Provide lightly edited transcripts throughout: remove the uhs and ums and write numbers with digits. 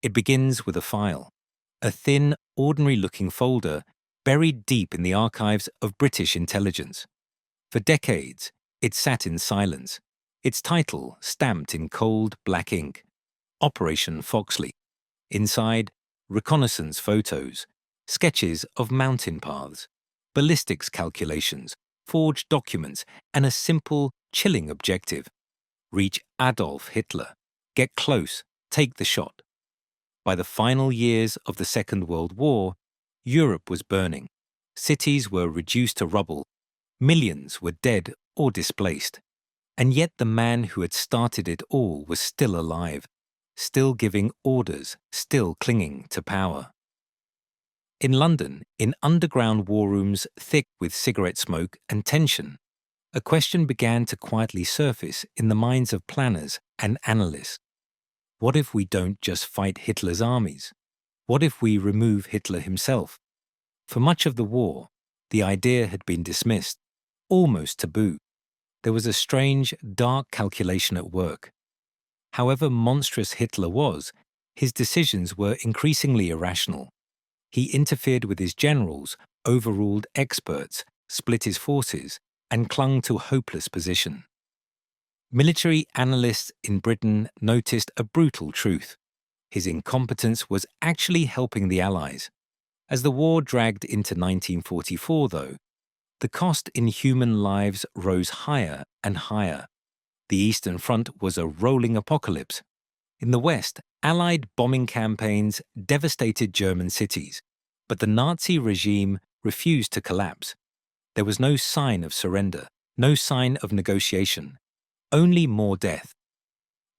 It begins with a file, a thin, ordinary-looking folder buried deep in the archives of British intelligence. For decades, it sat in silence, its title stamped in cold black ink, Operation Foxley. Inside, reconnaissance photos, sketches of mountain paths, ballistics calculations, forged documents, and a simple, chilling objective: reach Adolf Hitler, get close, take the shot. By the final years of the Second World War, Europe was burning. Cities were reduced to rubble. Millions were dead or displaced. And yet the man who had started it all was still alive, still giving orders, still clinging to power. In London, in underground war rooms thick with cigarette smoke and tension, a question began to quietly surface in the minds of planners and analysts. What if we don't just fight Hitler's armies? What if we remove Hitler himself? For much of the war, the idea had been dismissed, almost taboo. There was a strange, dark calculation at work. However monstrous Hitler was, his decisions were increasingly irrational. He interfered with his generals, overruled experts, split his forces, and clung to a hopeless position. Military analysts in Britain noticed a brutal truth. His incompetence was actually helping the Allies. As the war dragged into 1944, though, the cost in human lives rose higher and higher. The Eastern Front was a rolling apocalypse. In the West, Allied bombing campaigns devastated German cities, but the Nazi regime refused to collapse. There was no sign of surrender, no sign of negotiation, only more death.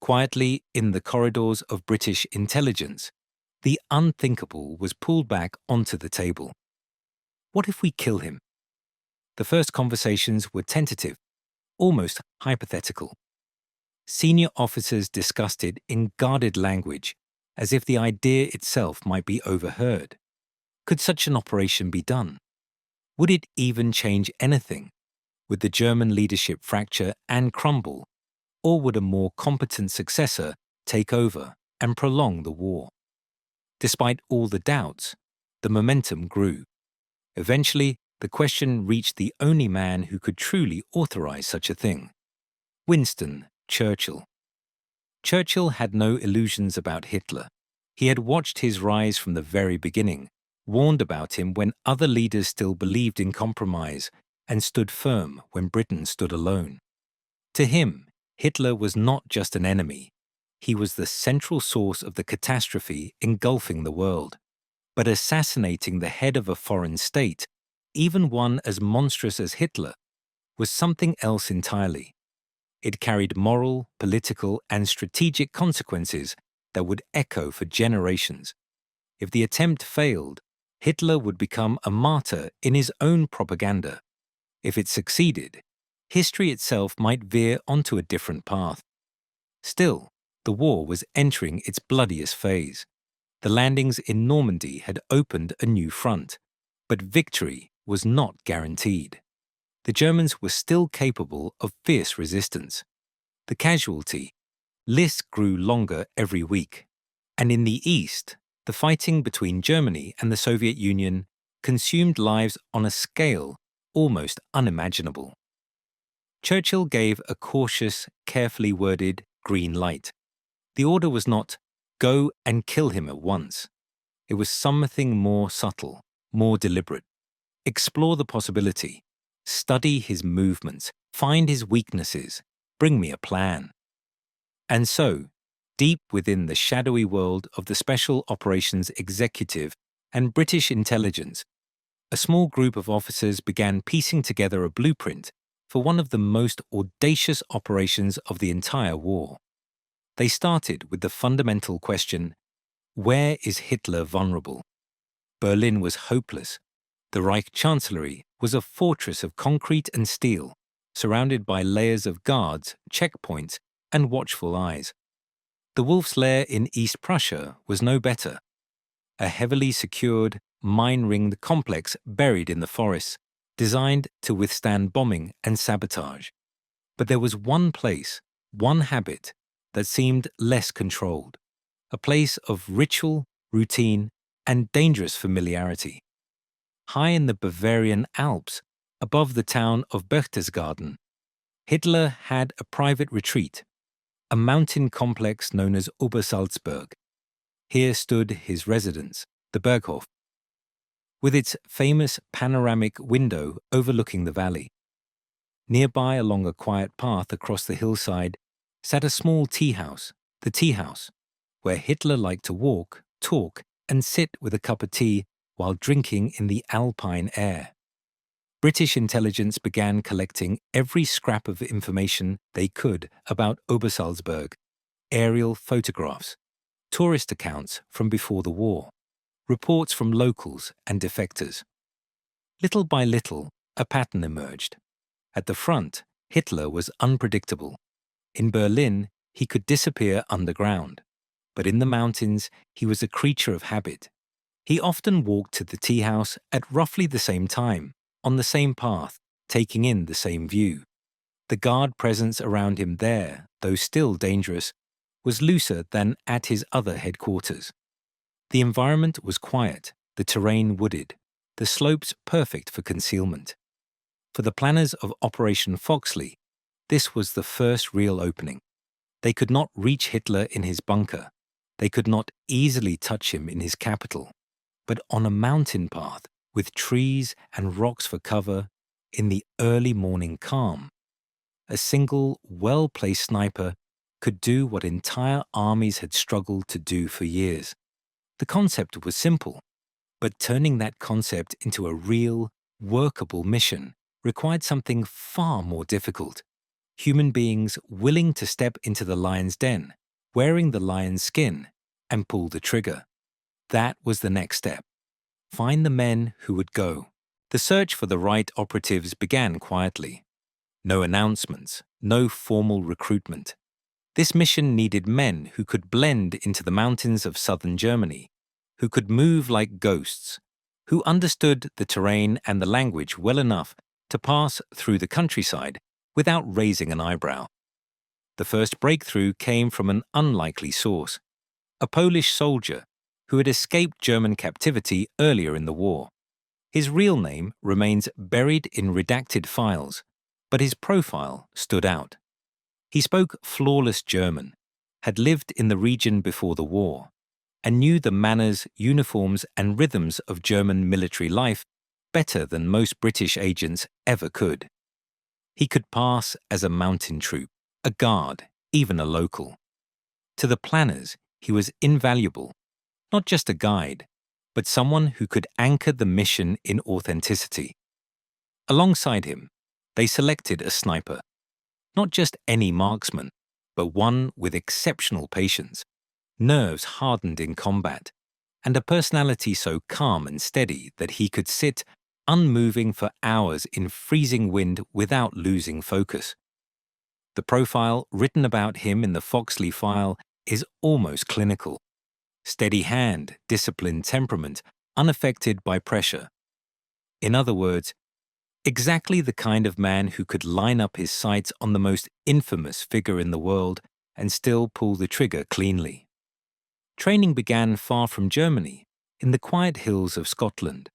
Quietly, in the corridors of British intelligence, the unthinkable was pulled back onto the table. What if we kill him? The first conversations were tentative, almost hypothetical. Senior officers discussed it in guarded language, as if the idea itself might be overheard. Could such an operation be done? Would it even change anything? Would the German leadership fracture and crumble, or would a more competent successor take over and prolong the war? Despite all the doubts, the momentum grew. Eventually, the question reached the only man who could truly authorize such a thing: Winston Churchill. Churchill had no illusions about Hitler. He had watched his rise from the very beginning, warned about him when other leaders still believed in compromise, and stood firm when Britain stood alone. To him, Hitler was not just an enemy. He was the central source of the catastrophe engulfing the world. But assassinating the head of a foreign state, even one as monstrous as Hitler, was something else entirely. It carried moral, political, and strategic consequences that would echo for generations. If the attempt failed, Hitler would become a martyr in his own propaganda. If it succeeded, history itself might veer onto a different path. Still, the war was entering its bloodiest phase. The landings in Normandy had opened a new front, but victory was not guaranteed. The Germans were still capable of fierce resistance. The casualty list grew longer every week, and in the East, the fighting between Germany and the Soviet Union consumed lives on a scale almost unimaginable. Churchill gave a cautious, carefully worded green light. The order was not, "Go and kill him at once." It was something more subtle, more deliberate. Explore the possibility. Study his movements. Find his weaknesses. Bring me a plan. And so, deep within the shadowy world of the Special Operations Executive and British intelligence, a small group of officers began piecing together a blueprint for one of the most audacious operations of the entire war. They started with the fundamental question: where is Hitler vulnerable? Berlin was hopeless. The Reich Chancellery was a fortress of concrete and steel, surrounded by layers of guards, checkpoints, and watchful eyes. The Wolf's Lair in East Prussia was no better. A heavily secured, mine-ringed complex buried in the forests, designed to withstand bombing and sabotage. But there was one place, one habit, that seemed less controlled: a place of ritual, routine, and dangerous familiarity. High in the Bavarian Alps, above the town of Berchtesgaden, Hitler had a private retreat, a mountain complex known as Obersalzberg. Here stood his residence, the Berghof, with its famous panoramic window overlooking the valley. Nearby, along a quiet path across the hillside, sat a small tea house, the tea house, where Hitler liked to walk, talk, and sit with a cup of tea while drinking in the alpine air. British intelligence began collecting every scrap of information they could about Obersalzberg, aerial photographs, tourist accounts from before the war, reports from locals and defectors. Little by little, a pattern emerged. At the front, Hitler was unpredictable. In Berlin, he could disappear underground. But in the mountains, he was a creature of habit. He often walked to the tea house at roughly the same time, on the same path, taking in the same view. The guard presence around him there, though still dangerous, was looser than at his other headquarters. The environment was quiet, the terrain wooded, the slopes perfect for concealment. For the planners of Operation Foxley, this was the first real opening. They could not reach Hitler in his bunker. They could not easily touch him in his capital. But on a mountain path, with trees and rocks for cover, in the early morning calm, a single, well-placed sniper could do what entire armies had struggled to do for years. The concept was simple, but turning that concept into a real, workable mission required something far more difficult. Human beings willing to step into the lion's den, wearing the lion's skin, and pull the trigger. That was the next step. Find the men who would go. The search for the right operatives began quietly. No announcements, no formal recruitment. This mission needed men who could blend into the mountains of southern Germany, who could move like ghosts, who understood the terrain and the language well enough to pass through the countryside without raising an eyebrow. The first breakthrough came from an unlikely source, a Polish soldier who had escaped German captivity earlier in the war. His real name remains buried in redacted files, but his profile stood out. He spoke flawless German, had lived in the region before the war, and knew the manners, uniforms, and rhythms of German military life better than most British agents ever could. He could pass as a mountain troop, a guard, even a local. To the planners, he was invaluable, not just a guide, but someone who could anchor the mission in authenticity. Alongside him, they selected a sniper, not just any marksman, but one with exceptional patience, nerves hardened in combat, and a personality so calm and steady that he could sit unmoving for hours in freezing wind without losing focus. The profile written about him in the Foxley file is almost clinical. Steady hand, disciplined temperament, unaffected by pressure. In other words, exactly the kind of man who could line up his sights on the most infamous figure in the world and still pull the trigger cleanly. Training began far from Germany, in the quiet hills of Scotland.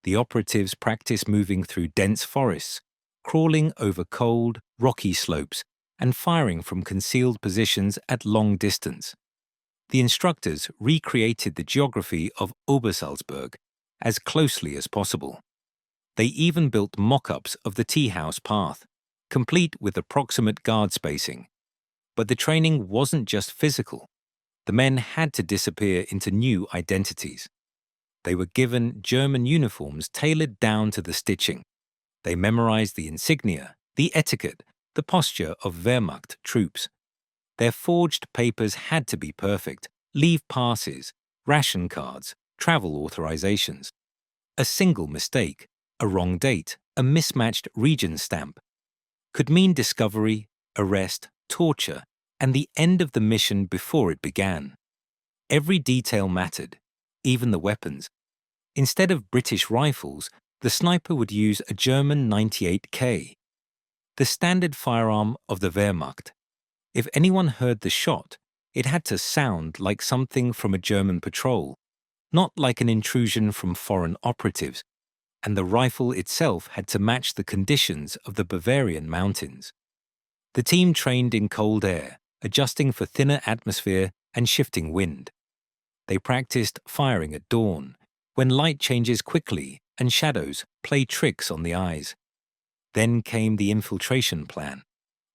The operatives practiced moving through dense forests, crawling over cold, rocky slopes, and firing from concealed positions at long distance. The instructors recreated the geography of Obersalzberg as closely as possible. They even built mock-ups of the tea house path, complete with approximate guard spacing. But the training wasn't just physical. The men had to disappear into new identities. They were given German uniforms tailored down to the stitching. They memorized the insignia, the etiquette, the posture of Wehrmacht troops. Their forged papers had to be perfect: leave passes, ration cards, travel authorizations. A single mistake, a wrong date, a mismatched region stamp, could mean discovery, arrest, torture, and the end of the mission before it began. Every detail mattered, even the weapons. Instead of British rifles, the sniper would use a German 98K, the standard firearm of the Wehrmacht. If anyone heard the shot, It had to sound like something from a German patrol, not like an intrusion from foreign operatives, and the rifle itself had to match the conditions of the Bavarian mountains. The team trained in cold air, adjusting for thinner atmosphere and shifting wind. They practiced firing at dawn, when light changes quickly and shadows play tricks on the eyes. Then came the infiltration plan.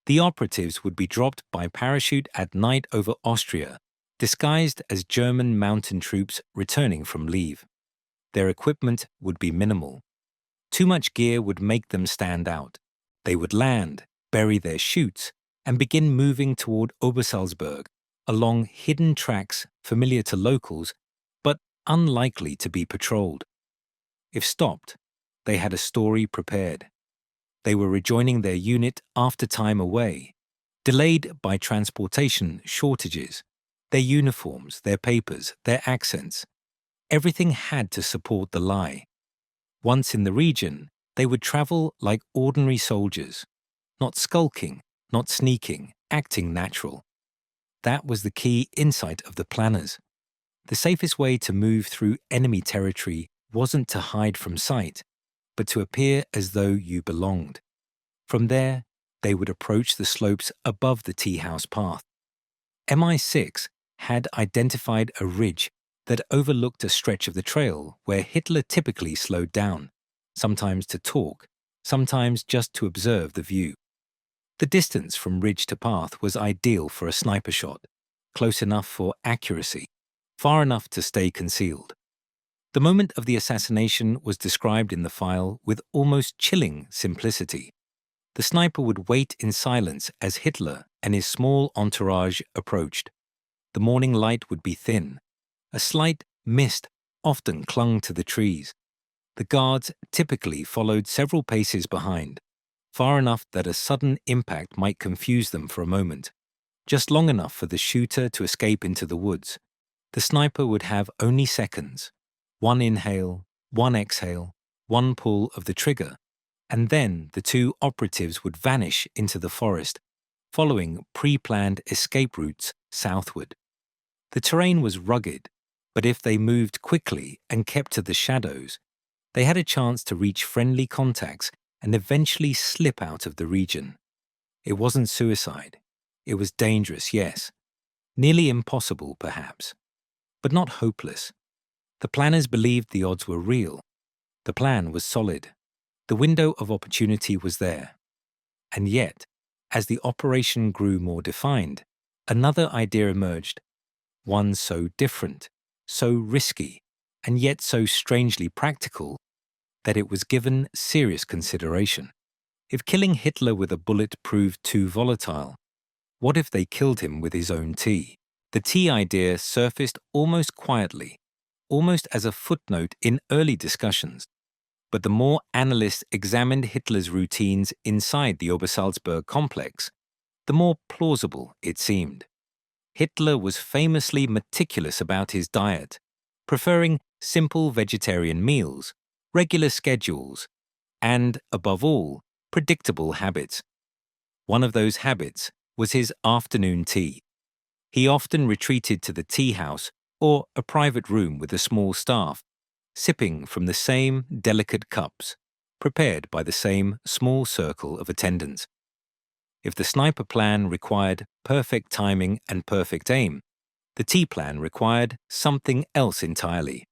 The operatives would be dropped by parachute at night over Austria, disguised as German mountain troops returning from leave. Their equipment would be minimal. Too much gear would make them stand out. They would land, bury their chutes, and begin moving toward Obersalzberg, along hidden tracks familiar to locals, but unlikely to be patrolled. If stopped, they had a story prepared. They were rejoining their unit after time away, delayed by transportation shortages, their uniforms, their papers, their accents. Everything had to support the lie. Once in the region, they would travel like ordinary soldiers, not skulking, not sneaking, acting natural. That was the key insight of the planners. The safest way to move through enemy territory wasn't to hide from sight, but to appear as though you belonged. From there, they would approach the slopes above the tea house path. MI6 had identified a ridge that overlooked a stretch of the trail where Hitler typically slowed down, sometimes to talk, sometimes just to observe the view. The distance from ridge to path was ideal for a sniper shot, close enough for accuracy, far enough to stay concealed. The moment of the assassination was described in the file with almost chilling simplicity. The sniper would wait in silence as Hitler and his small entourage approached. The morning light would be thin. A slight mist often clung to the trees. The guards typically followed several paces behind, far enough that a sudden impact might confuse them for a moment, just long enough for the shooter to escape into the woods. The sniper would have only seconds. One inhale, one exhale, one pull of the trigger, and then the two operatives would vanish into the forest, following pre-planned escape routes southward. The terrain was rugged, but if they moved quickly and kept to the shadows, they had a chance to reach friendly contacts and eventually slip out of the region. It wasn't suicide. It was dangerous, yes. Nearly impossible, perhaps. But not hopeless. The planners believed the odds were real. The plan was solid. The window of opportunity was there. And yet, as the operation grew more defined, another idea emerged. One so different, so risky, and yet so strangely practical that it was given serious consideration. If killing Hitler with a bullet proved too volatile, what if they killed him with his own tea? The tea idea surfaced almost quietly, almost as a footnote in early discussions. But the more analysts examined Hitler's routines inside the Obersalzberg complex, the more plausible it seemed. Hitler was famously meticulous about his diet, preferring simple vegetarian meals, regular schedules, and, above all, predictable habits. One of those habits was his afternoon tea. He often retreated to the tea house or a private room with a small staff, sipping from the same delicate cups, prepared by the same small circle of attendants. If the sniper plan required perfect timing and perfect aim, the tea plan required something else entirely: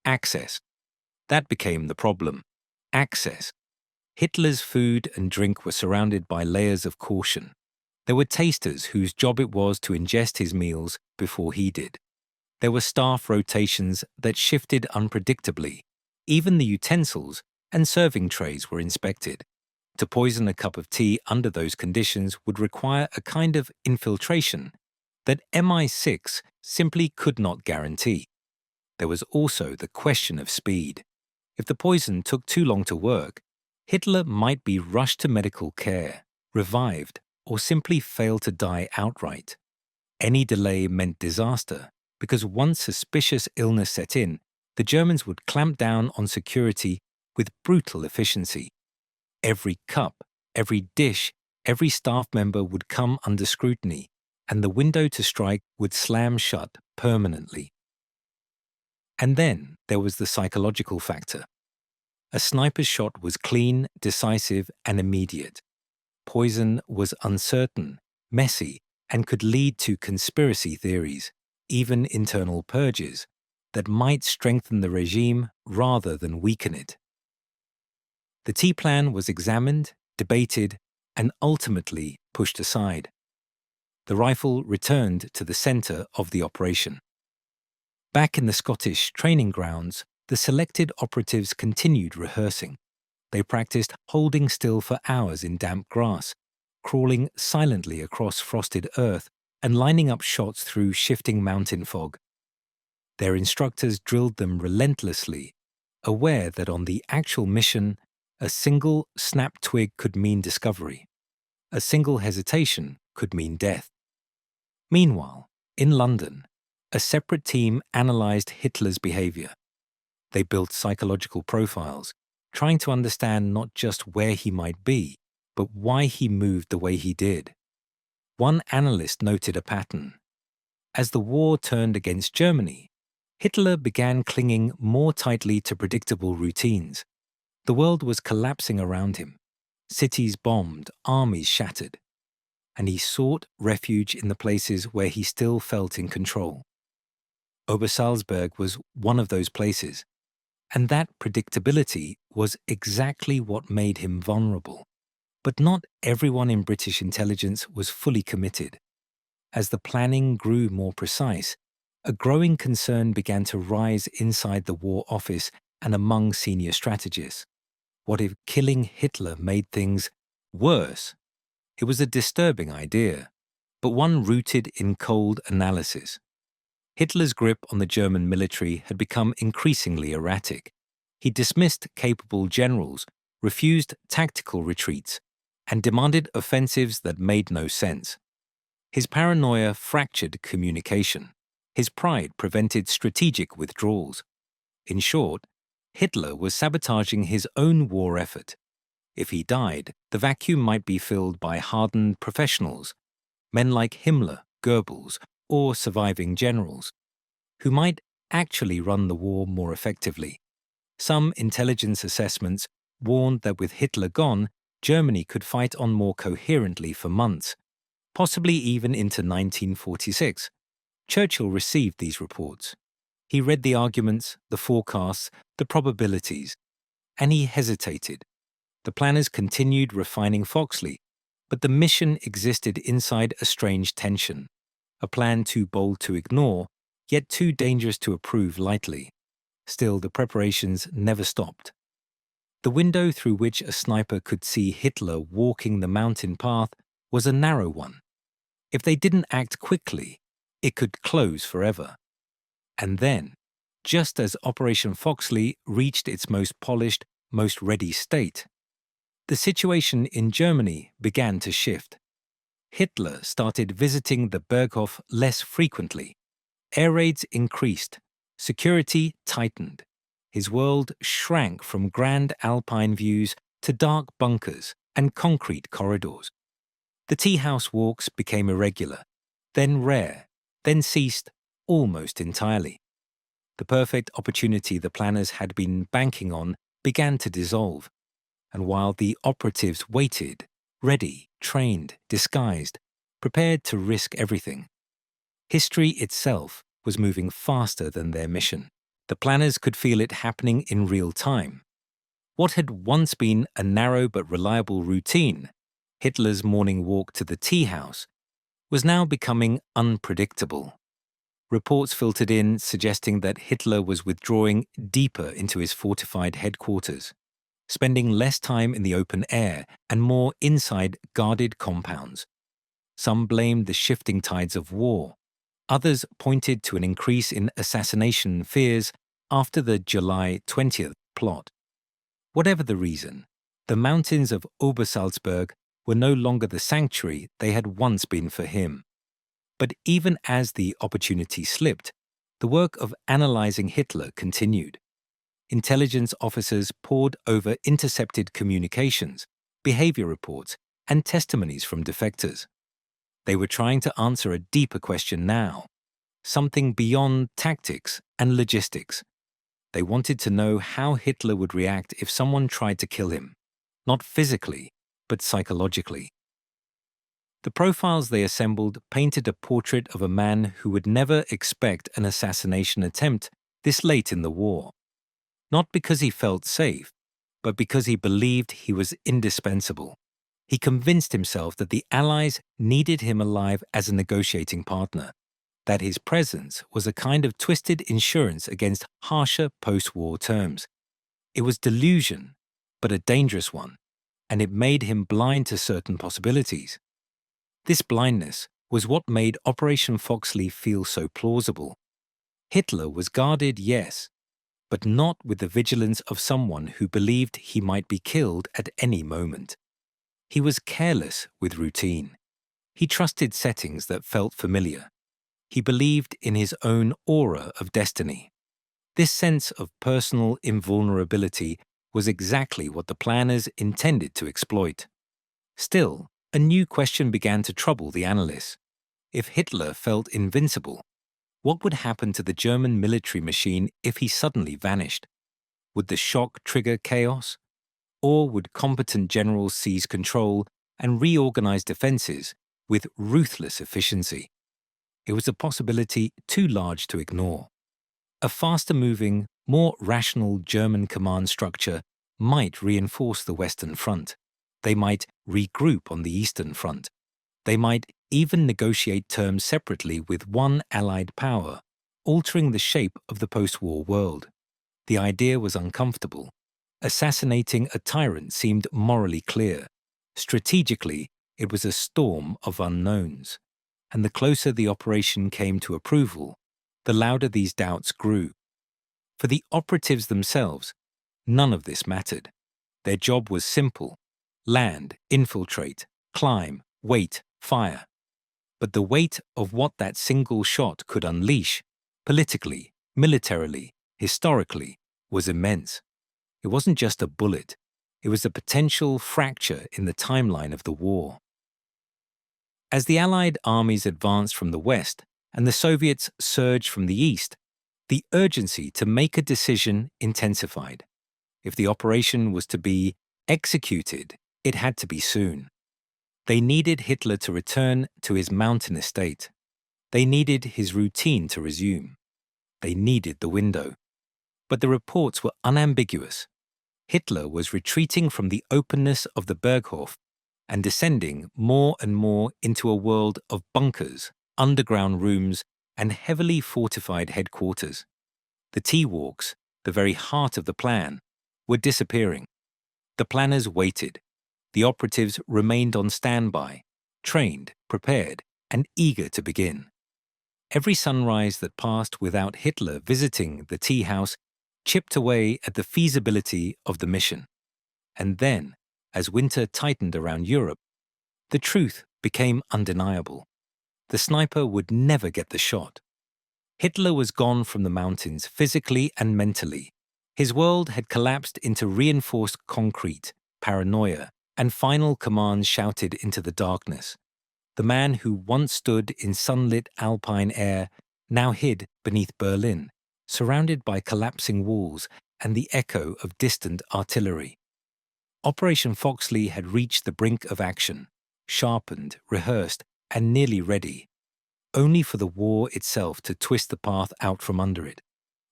access. That became the problem. Access. Hitler's food and drink were surrounded by layers of caution. There were tasters whose job it was to ingest his meals before he did. There were staff rotations that shifted unpredictably. Even the utensils and serving trays were inspected. To poison a cup of tea under those conditions would require a kind of infiltration that MI6 simply could not guarantee. There was also the question of speed. If the poison took too long to work, Hitler might be rushed to medical care, revived, or simply fail to die outright. Any delay meant disaster, because once suspicious illness set in, the Germans would clamp down on security with brutal efficiency. Every cup, every dish, every staff member would come under scrutiny, and the window to strike would slam shut permanently. And then there was the psychological factor. A sniper's shot was clean, decisive, and immediate. Poison was uncertain, messy, and could lead to conspiracy theories, even internal purges, that might strengthen the regime rather than weaken it. The T plan was examined, debated, and ultimately pushed aside. The rifle returned to the centre of the operation. Back in the Scottish training grounds, the selected operatives continued rehearsing. They practiced holding still for hours in damp grass, crawling silently across frosted earth, and lining up shots through shifting mountain fog. Their instructors drilled them relentlessly, aware that on the actual mission, a single snapped twig could mean discovery. A single hesitation could mean death. Meanwhile, in London, a separate team analysed Hitler's behaviour. They built psychological profiles, trying to understand not just where he might be, but why he moved the way he did. One analyst noted a pattern. As the war turned against Germany, Hitler began clinging more tightly to predictable routines. The world was collapsing around him. Cities bombed, armies shattered. And he sought refuge in the places where he still felt in control. Obersalzberg was one of those places, and that predictability was exactly what made him vulnerable. But not everyone in British intelligence was fully committed. As the planning grew more precise, a growing concern began to rise inside the War Office and among senior strategists. What if killing Hitler made things worse? It was a disturbing idea, but one rooted in cold analysis. Hitler's grip on the German military had become increasingly erratic. He dismissed capable generals, refused tactical retreats, and demanded offensives that made no sense. His paranoia fractured communication. His pride prevented strategic withdrawals. In short, Hitler was sabotaging his own war effort. If he died, the vacuum might be filled by hardened professionals, men like Himmler, Goebbels, or surviving generals, who might actually run the war more effectively. Some intelligence assessments warned that with Hitler gone, Germany could fight on more coherently for months, possibly even into 1946. Churchill received these reports. He read the arguments, the forecasts, the probabilities, and he hesitated. The planners continued refining Foxley, but the mission existed inside a strange tension, a plan too bold to ignore, yet too dangerous to approve lightly. Still, the preparations never stopped. The window through which a sniper could see Hitler walking the mountain path was a narrow one. If they didn't act quickly, it could close forever. And then, just as Operation Foxley reached its most polished, most ready state, the situation in Germany began to shift. Hitler started visiting the Berghof less frequently. Air raids increased. Security tightened. His world shrank from grand alpine views to dark bunkers and concrete corridors. The tea-house walks became irregular, then rare, then ceased almost entirely. The perfect opportunity the planners had been banking on began to dissolve, and while the operatives waited, ready, trained, disguised, prepared to risk everything, history itself was moving faster than their mission. The planners could feel it happening in real time. What had once been a narrow but reliable routine, Hitler's morning walk to the tea house, was now becoming unpredictable. Reports filtered in suggesting that Hitler was withdrawing deeper into his fortified headquarters, spending less time in the open air and more inside guarded compounds. Some blamed the shifting tides of war. Others pointed to an increase in assassination fears after the July 20th plot. Whatever the reason, the mountains of Obersalzberg were no longer the sanctuary they had once been for him. But even as the opportunity slipped, the work of analyzing Hitler continued. Intelligence officers pored over intercepted communications, behavior reports, and testimonies from defectors. They were trying to answer a deeper question now, something beyond tactics and logistics. They wanted to know how Hitler would react if someone tried to kill him, not physically, but psychologically. The profiles they assembled painted a portrait of a man who would never expect an assassination attempt this late in the war. Not because he felt safe, but because he believed he was indispensable. He convinced himself that the Allies needed him alive as a negotiating partner, that his presence was a kind of twisted insurance against harsher post-war terms. It was delusion, but a dangerous one, and it made him blind to certain possibilities. This blindness was what made Operation Foxley feel so plausible. Hitler was guarded, yes, but not with the vigilance of someone who believed he might be killed at any moment. He was careless with routine. He trusted settings that felt familiar. He believed in his own aura of destiny. This sense of personal invulnerability was exactly what the planners intended to exploit. Still, a new question began to trouble the analysts. If Hitler felt invincible, what would happen to the German military machine if he suddenly vanished? Would the shock trigger chaos? Or would competent generals seize control and reorganize defenses with ruthless efficiency? It was a possibility too large to ignore. A faster-moving, more rational German command structure might reinforce the Western Front. They might regroup on the Eastern Front. They might even negotiate terms separately with one Allied power, altering the shape of the post-war world. The idea was uncomfortable. Assassinating a tyrant seemed morally clear. Strategically, it was a storm of unknowns. And the closer the operation came to approval, the louder these doubts grew. For the operatives themselves, none of this mattered. Their job was simple: land, infiltrate, climb, wait, fire. But the weight of what that single shot could unleash, politically, militarily, historically, was immense. It wasn't just a bullet. It was a potential fracture in the timeline of the war. As the Allied armies advanced from the west and the Soviets surged from the east, the urgency to make a decision intensified. If the operation was to be executed, it had to be soon. They needed Hitler to return to his mountain estate. They needed his routine to resume. They needed the window. But the reports were unambiguous. Hitler was retreating from the openness of the Berghof and descending more and more into a world of bunkers, underground rooms, and heavily fortified headquarters. The T-walks, the very heart of the plan, were disappearing. The planners waited. The operatives remained on standby, trained, prepared, and eager to begin. Every sunrise that passed without Hitler visiting the tea house chipped away at the feasibility of the mission. And then, as winter tightened around Europe, the truth became undeniable. The sniper would never get the shot. Hitler was gone from the mountains physically and mentally. His world had collapsed into reinforced concrete, paranoia, and final commands shouted into the darkness. The man who once stood in sunlit alpine air now hid beneath Berlin, surrounded by collapsing walls and the echo of distant artillery. Operation Foxley had reached the brink of action, sharpened, rehearsed, and nearly ready, only for the war itself to twist the path out from under it.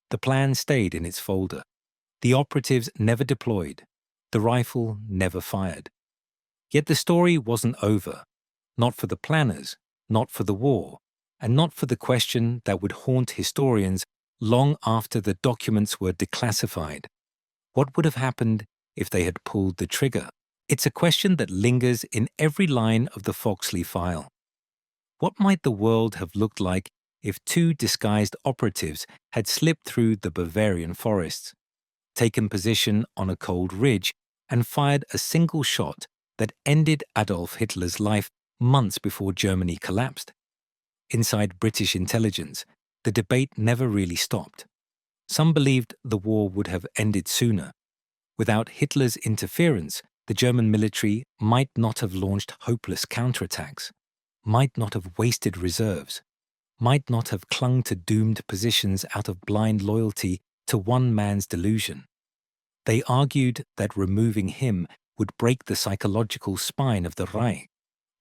The plan stayed in its folder. The operatives never deployed. The rifle never fired. Yet the story wasn't over, not for the planners, not for the war, and not for the question that would haunt historians long after the documents were declassified. What would have happened if they had pulled the trigger? It's a question that lingers in every line of the Foxley file. What might the world have looked like if two disguised operatives had slipped through the Bavarian forests, taken position on a cold ridge, and fired a single shot that ended Adolf Hitler's life months before Germany collapsed? Inside British intelligence, the debate never really stopped. Some believed the war would have ended sooner. Without Hitler's interference, the German military might not have launched hopeless counterattacks. might not have wasted reserves, might not have clung to doomed positions out of blind loyalty to one man's delusion. They argued that removing him would break the psychological spine of the Reich,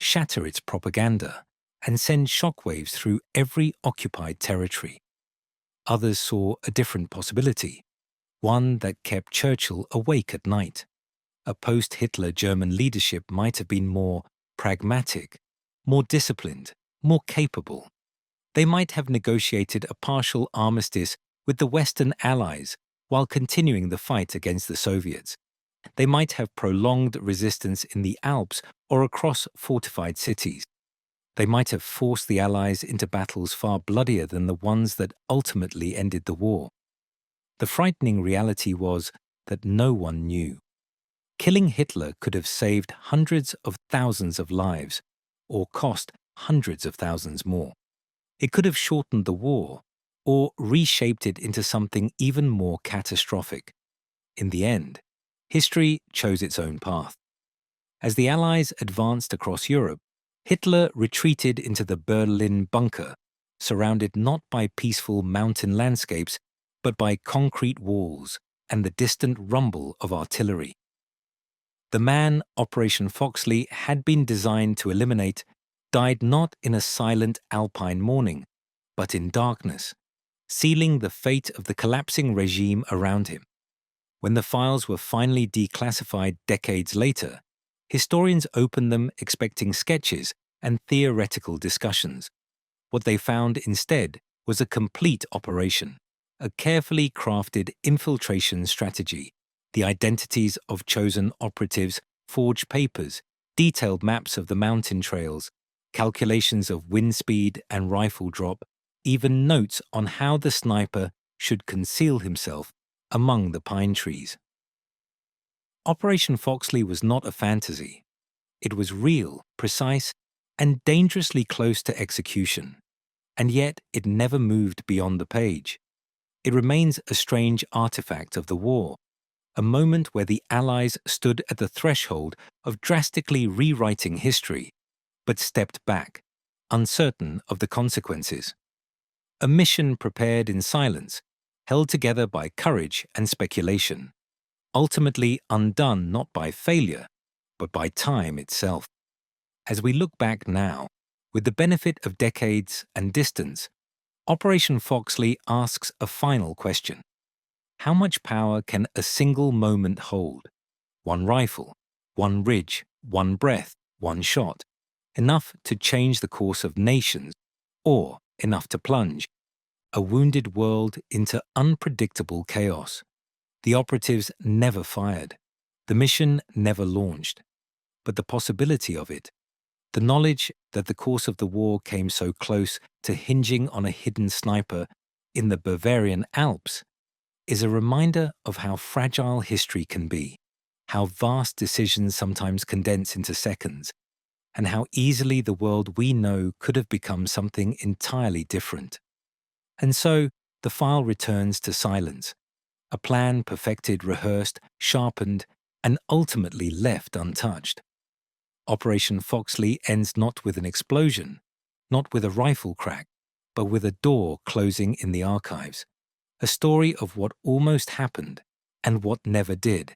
shatter its propaganda, and send shockwaves through every occupied territory. Others saw a different possibility, one that kept Churchill awake at night. A post-Hitler German leadership might have been more pragmatic, more disciplined, more capable. They might have negotiated a partial armistice with the Western Allies while continuing the fight against the Soviets. They might have prolonged resistance in the Alps or across fortified cities. They might have forced the Allies into battles far bloodier than the ones that ultimately ended the war. The frightening reality was that no one knew. Killing Hitler could have saved hundreds of thousands of lives, or cost hundreds of thousands more. It could have shortened the war, or reshaped it into something even more catastrophic. In the end, history chose its own path. As the Allies advanced across Europe, Hitler retreated into the Berlin bunker, surrounded not by peaceful mountain landscapes, but by concrete walls and the distant rumble of artillery. The man Operation Foxley had been designed to eliminate died not in a silent alpine morning, but in darkness, sealing the fate of the collapsing regime around him. When the files were finally declassified decades later, historians opened them expecting sketches and theoretical discussions. What they found instead was a complete operation, a carefully crafted infiltration strategy. The identities of chosen operatives, forged papers, detailed maps of the mountain trails, calculations of wind speed and rifle drop, even notes on how the sniper should conceal himself among the pine trees. Operation Foxley was not a fantasy. It was real, precise, and dangerously close to execution. And yet it never moved beyond the page. It remains a strange artifact of the war, a moment where the Allies stood at the threshold of drastically rewriting history, but stepped back, uncertain of the consequences. A mission prepared in silence, held together by courage and speculation, ultimately undone not by failure, but by time itself. As we look back now, with the benefit of decades and distance, Operation Foxley asks a final question. How much power can a single moment hold? One rifle, one ridge, one breath, one shot, enough to change the course of nations, or enough to plunge a wounded world into unpredictable chaos. The operatives never fired. The mission never launched. But the possibility of it, the knowledge that the course of the war came so close to hinging on a hidden sniper in the Bavarian Alps, is a reminder of how fragile history can be, how vast decisions sometimes condense into seconds, and how easily the world we know could have become something entirely different. And so, the file returns to silence, a plan perfected, rehearsed, sharpened, and ultimately left untouched. Operation Foxley ends not with an explosion, not with a rifle crack, but with a door closing in the archives, a story of what almost happened and what never did,